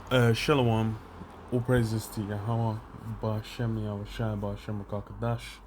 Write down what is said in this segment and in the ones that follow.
Shalom, all praises to Yahweh, Ba'Shem Yahushai, Ba'Shem Rakakadash.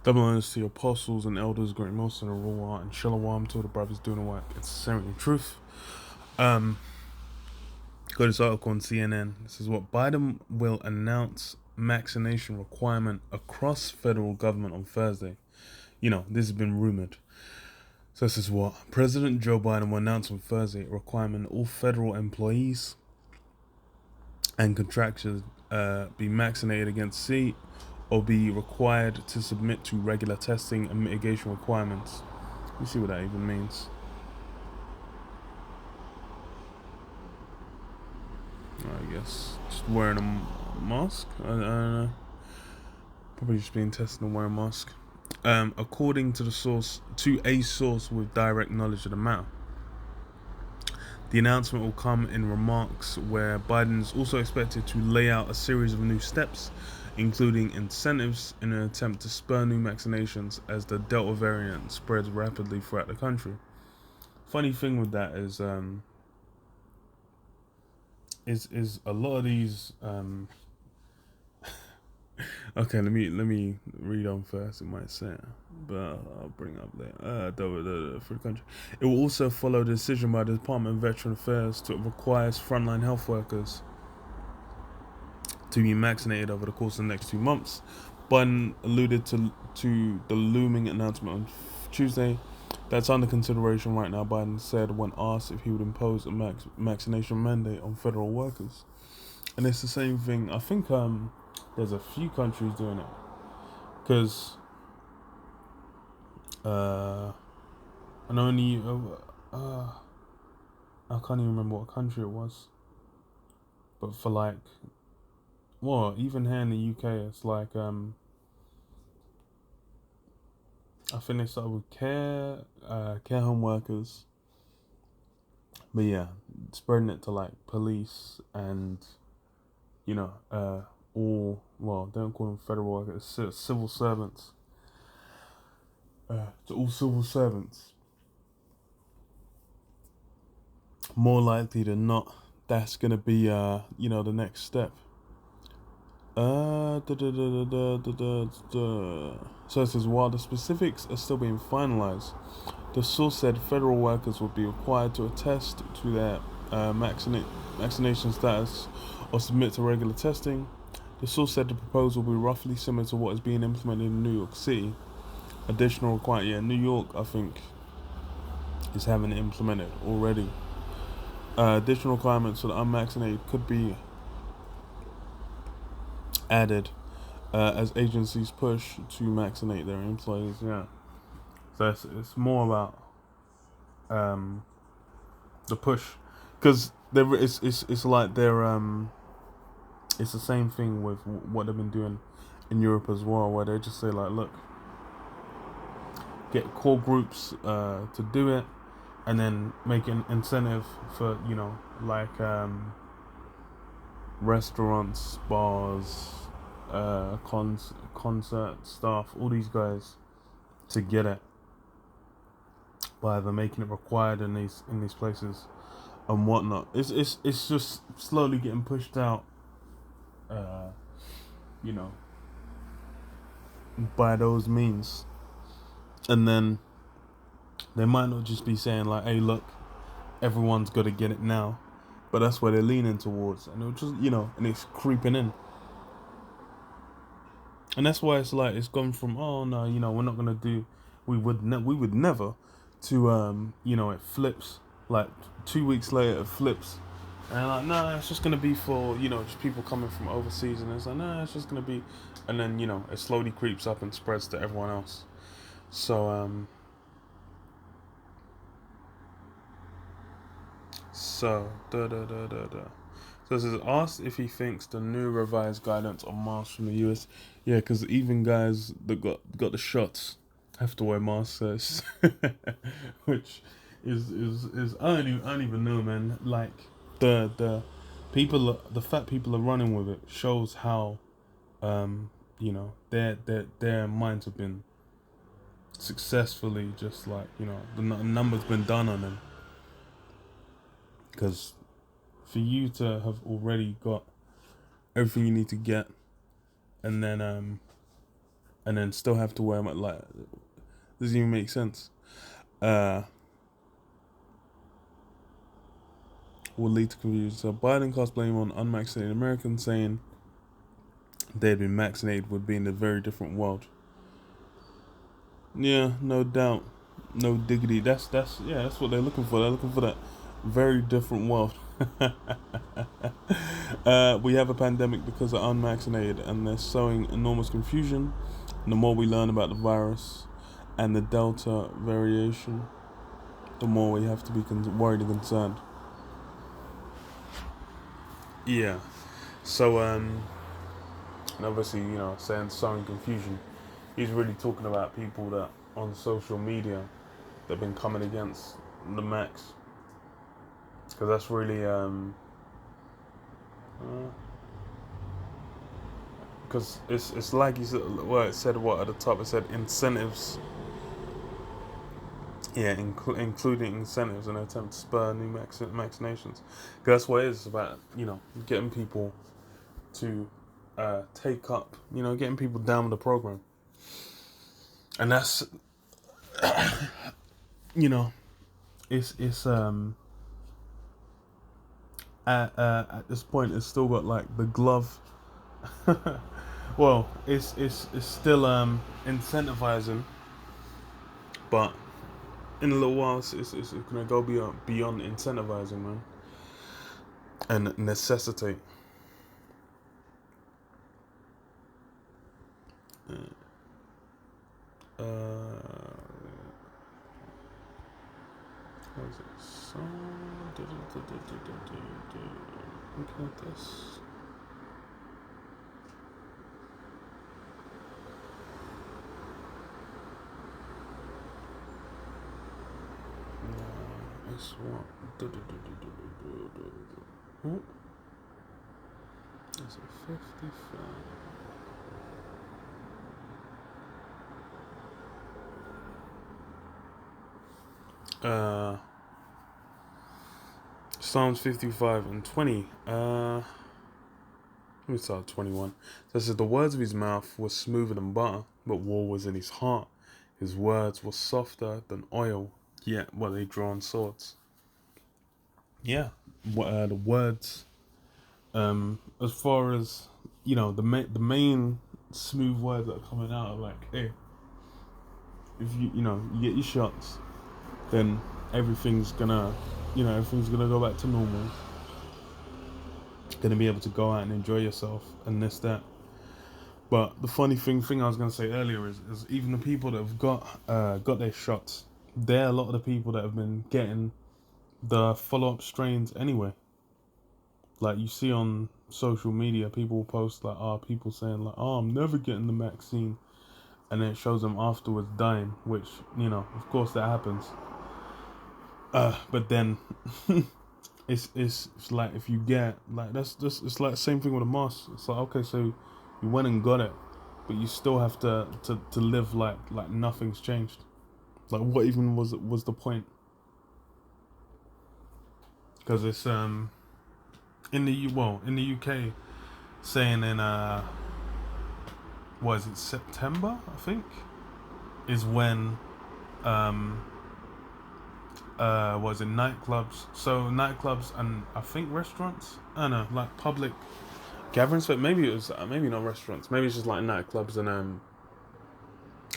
Double honors to your apostles and elders, great most in the Ruah, and Shalom to all the brothers doing the work. It's Syrian truth. Um, got this article on CNN. This is what Biden will announce vaccination requirement across federal government on Thursday. This has been rumored. So this is what President Joe Biden will announce on Thursday, a requirement all federal employees and contractors be vaccinated against C or be required to submit to regular testing and mitigation requirements. Let me see what that even means. I guess just wearing a mask. I don't know. Probably just being tested and wearing a mask. According to a source with direct knowledge of the matter. The announcement will come in remarks where Biden is also expected to lay out a series of new steps, including incentives in an attempt to spur new vaccinations as the Delta variant spreads rapidly throughout the country. Funny thing with that is a lot of these okay, let me read on first. It might say it, but I'll bring up there. For the country, it will also follow the decision by the Department of Veteran Affairs to require frontline health workers to be vaccinated over the course of the next 2 months. Biden alluded to the looming announcement on Tuesday that's under consideration right now. Biden said when asked if he would impose a vaccination mandate on federal workers, and it's the same thing. I think there's a few countries doing it, because and only I can't even remember what country it was, but for like, well, even here in the UK, it's like I think they started with care home workers, but yeah, spreading it to like police and all, well, don't call them federal workers, civil servants. To all civil servants, more likely than not, that's gonna be the next step. So it says while the specifics are still being finalized, the source said federal workers will be required to attest to their vaccination status or submit to regular testing. The source said the proposal will be roughly similar to what is being implemented in New York City. Additional requirement, New York, I think, is having it implemented already. Additional requirements for the unvaccinated could be added as agencies push to vaccinate their employees. Yeah, so it's more about the push, because it's like they're it's the same thing with what they've been doing in Europe as well, where they just say like, look, get core groups to do it, and then make an incentive for like restaurants, bars, concert staff, all these guys to get it by either making it required in these places and whatnot. It's just slowly getting pushed out, by those means, and then they might not just be saying like, "Hey, look, everyone's got to get it now," but that's where they're leaning towards, and it'll just and it's creeping in. And that's why it's like it's gone from, oh no, we're not gonna do, we would never, to it flips like 2 weeks later, it flips, and like, no, it's just gonna be for just people coming from overseas, and it's like, no, it's just gonna be, and then it slowly creeps up and spreads to everyone else. So So this is asked if he thinks the new revised guidance on masks from the US. Yeah, because even guys that got the shots have to wear masks, which is I don't even know, man. Like the people, the fat people are running with it shows how their minds have been successfully, just like the number's been done on them, because for you to have already got everything you need to get, and then still have to wear them, like, doesn't even make sense. Will lead to confusion. So Biden casts blame on unvaccinated Americans, saying they had been vaccinated would be in a very different world. Yeah, no doubt, no diggity. That's what they're looking for. They're looking for that very different world. We have a pandemic because of unvaccinated, and they're sowing enormous confusion. And the more we learn about the virus and the Delta variation, the more we have to be worried and concerned. Yeah. So, and obviously, saying sowing confusion, he's really talking about people that on social media that have been coming against the maxx, because that's really because it's like you said. Well, it said what at the top? It said incentives. Yeah, including incentives in an attempt to spur new vaccinations. Because that's what it is about. Getting people to take up. Getting people down with the program. And that's it's at this point it's still got like the glove. Well, it's still incentivizing, but in a little while it's gonna go beyond incentivizing, man, and necessitate. What is it? So looking at this. It's what? It's a 55. Psalms 55 and 20. Let me start 21. So it says, the words of his mouth were smoother than butter, but war was in his heart. His words were softer than oil, yet were they drawn swords. Yeah, the words. As far as the main smooth words that are coming out are like, hey, if you get your shots, then everything's gonna go back to normal. Gonna be able to go out and enjoy yourself and this that. But the funny thing I was gonna say earlier is even the people that have got their shots, they're a lot of the people that have been getting the follow-up strains anyway. Like you see on social media, people post like, people saying like, I'm never getting the vaccine, and then it shows them afterwards dying, which of course that happens. But then it's like if you get like that's just it's like the same thing with a mask. It's like, okay, so you went and got it, but you still have to live like nothing's changed. Like what even was the point? Because it's in the UK, saying in what is it, September, I think, is when was it nightclubs? So nightclubs and I think restaurants. I don't know, like public gatherings, but maybe it was maybe not restaurants. Maybe it's just like nightclubs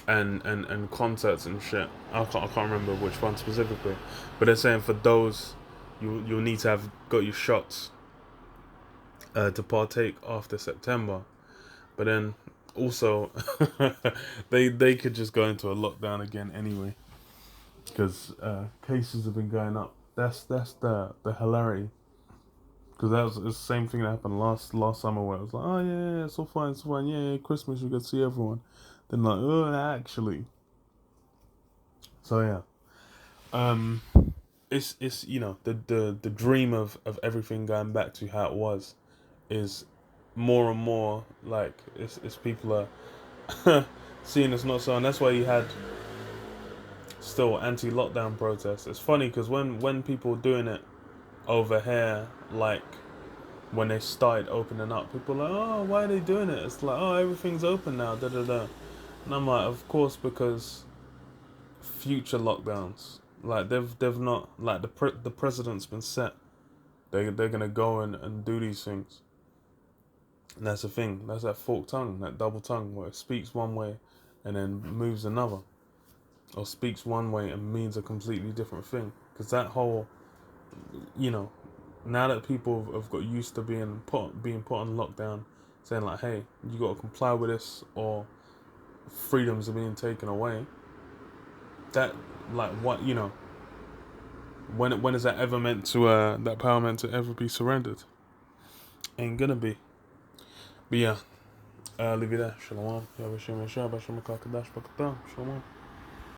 and concerts and shit. I can't remember which one specifically, but they're saying for those, you'll need to have got your shots to partake after September. But then also they could just go into a lockdown again anyway, because cases have been going up. That's the hilarity. Because that was the same thing that happened last summer, where it was like, oh yeah, it's all fine, yeah, Christmas you could see everyone. Then like, oh, actually. So yeah, it's the dream of everything going back to how it was, is more and more like it's people are seeing it's not so, and that's why you had still anti-lockdown protests. It's funny because when people were doing it over here, like when they started opening up, people are like, oh, why are they doing it? It's like, oh, everything's open now, da da da. And I'm like, of course, because future lockdowns, like they've not, like the president's been set. They're gonna go and do these things. And that's the thing. That's that forked tongue, that double tongue, where it speaks one way and then moves another, or speaks one way and means a completely different thing. Because that whole, you know, now that people have got used to being put on lockdown, saying like, hey, you got to comply with this, or freedoms are being taken away. That, like, what, when is that ever meant to that power meant to ever be surrendered? Ain't gonna be. But yeah, leave it there. Shalom. Shalom.